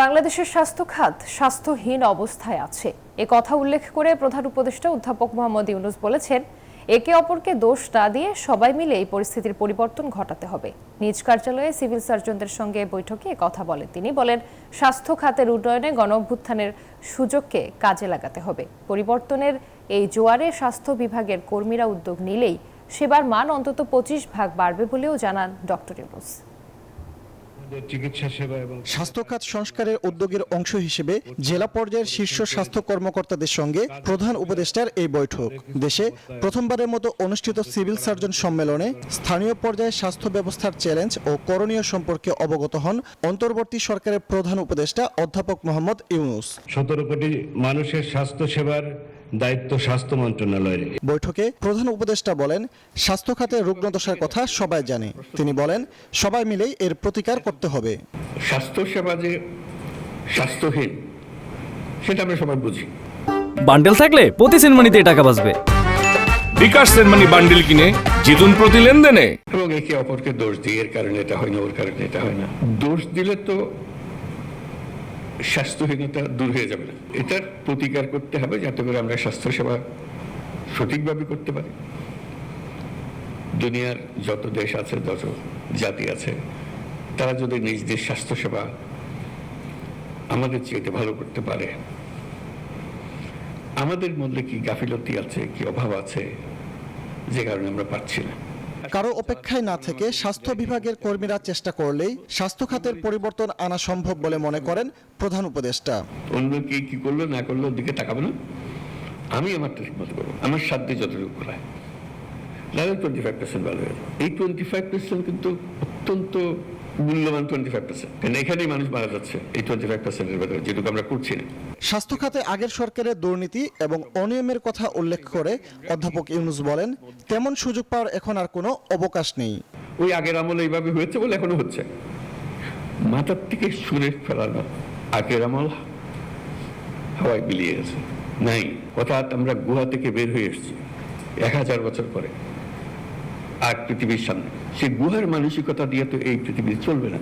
বাংলাদেশের স্বাস্থ্য খাত স্বাস্থ্যহীন অবস্থায় আছে এ কথা উল্লেখ করে প্রধান উপদেষ্টা অধ্যাপক মোহাম্মদ ইউনূস বলেছেন, একে অপরকে দোষ না দিয়ে সবাই মিলে এই পরিস্থিতির পরিবর্তন ঘটাতে হবে। নিজ কার্যালয়ে সিভিল সার্জনদের সঙ্গে বৈঠকে কথা বলেন তিনি। বলেন, স্বাস্থ্য খাতের উন্নয়নে গণঅভ্যুত্থানের সুযোগকে কাজে লাগাতে হবে। পরিবর্তনের এই জোয়ারে স্বাস্থ্য বিভাগের কর্মীরা উদ্যোগ নিলেই সেবার মান অন্তত 25% বাড়বে বলেও জানান ডক্টর ইউনূস। স্বাস্থ্য খাত সংস্কারের উদ্যোগের অংশ হিসেবে জেলা পর্যায়ের শীর্ষ স্বাস্থ্য কর্মকর্তাদের সঙ্গে প্রধান উপদেষ্টার এই বৈঠক। দেশে প্রথমবারের মতো অনুষ্ঠিত সিভিল সার্জন সম্মেলনে স্থানীয় পর্যায়ে স্বাস্থ্য ব্যবস্থার চ্যালেঞ্জ ও করণীয় সম্পর্কে অবগত হন অন্তর্বর্তী সরকারের প্রধান উপদেষ্টা অধ্যাপক মোহাম্মদ ইউনূস। 17 কোটি মানুষের স্বাস্থ্য সেবার দায়িত্ব স্বাস্থ্য মন্ত্রণালয়ের। বৈঠকে প্রধান উপদেষ্টা বলেন, স্বাস্থ্য খাতে রুগ্নদশার কথা সবাই জানে। তিনি বলেন, সবাই মিলেই এর প্রতিকার করতে হবে। স্বাস্থ্য সেবা যে স্বাস্থ্যহীন সেটা আমরা সবাই বুঝি। বান্ডেল থাকলে প্রতি সেনমানিতে টাকা বাঁচবে। বিকাশ সেনমানি বান্ডেল কিনে জিতুন প্রতি লেনদেনে। এবং একে অপরকে দোষ দিই, এর কারণে এটা হয় না, ওর কারণে এটা হয় না। দোষ দিলে তো স্বাস্থ্যহীনতা দূর হয়ে যাবে না। এটার প্রতিকার করতে হবে যাতে করে আমরা স্বাস্থ্যসেবা সঠিকভাবে করতে পারি। দুনিয়ার যত দেশ আছে, যত জাতি আছে, তারা যদি নিজ দেশ স্বাস্থ্যসেবা আমাদের চেয়ে ভালো করতে পারে, আমাদের মধ্যে কি গাফিলতি আছে, কি অভাব আছে যে কারণে আমরা পাচ্ছি না। কারো অপেক্ষায় না থেকে স্বাস্থ্য বিভাগের কর্মীরা চেষ্টা করলেই স্বাস্থ্য খাতের পরিবর্তন আনা সম্ভব বলে মনে করেন প্রধান উপদেষ্টা। অন্য কি করলো না করলো দিকে তাকাবো না, আমি আমারটা ঠিক মতো করবো, আমার সাধ্যে যতটুকু করা। নাহলে 25% ভালো হয়ে যাবে। এই 25% কিন্তু অত্যন্ত মূল্যবান 25%, কারণ এখানেই মানুষ মারা যাচ্ছে এই 25%-এর ভেতরে, যেটুকু আমরা করছি না। স্বাস্থ্য খাতে আগের সরকারের দুর্নীতি এবং অনিয়মের কথা উল্লেখ করে অধ্যাপক ইউনূস বলেন, তেমন সুযোগ পাওয়ার এখন আর কোনো অবকাশ নেই। ওই আগের আমলে এইভাবে হয়েছে বলে এখনো হচ্ছে। মাথার থেকে সুরে ফেলানো আগের আমল হাওয়ায় বিলিয়ে গেছে, নাই। অর্থাৎ আমরা গুহা থেকে বের হয়ে এসেছি 1000 বছর পরে, আর পৃথিবীর সামনে সেই গুহার মানসিকতা দিয়ে তো এই পৃথিবী চলবে না।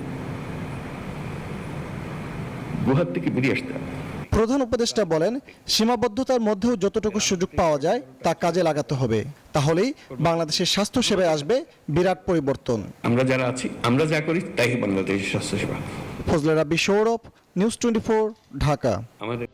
গুহার থেকে বেরিয়ে আসতে হবে। প্রধান উপদেষ্টা বলেন, সীমাবদ্ধতার মধ্যেও যতটুকু সুযোগ পাওয়া যায় তা কাজে লাগাতে হবে। তাহলেই বাংলাদেশের স্বাস্থ্য সেবায় আসবে বিরাট পরিবর্তন। আমরা যারা আছি, আমরা যা করি তাই বাংলাদেশের স্বাস্থ্যসেবা। ফজলে রাব্বি, সৌরভ, নিউজ 24, ঢাকা। আমাদের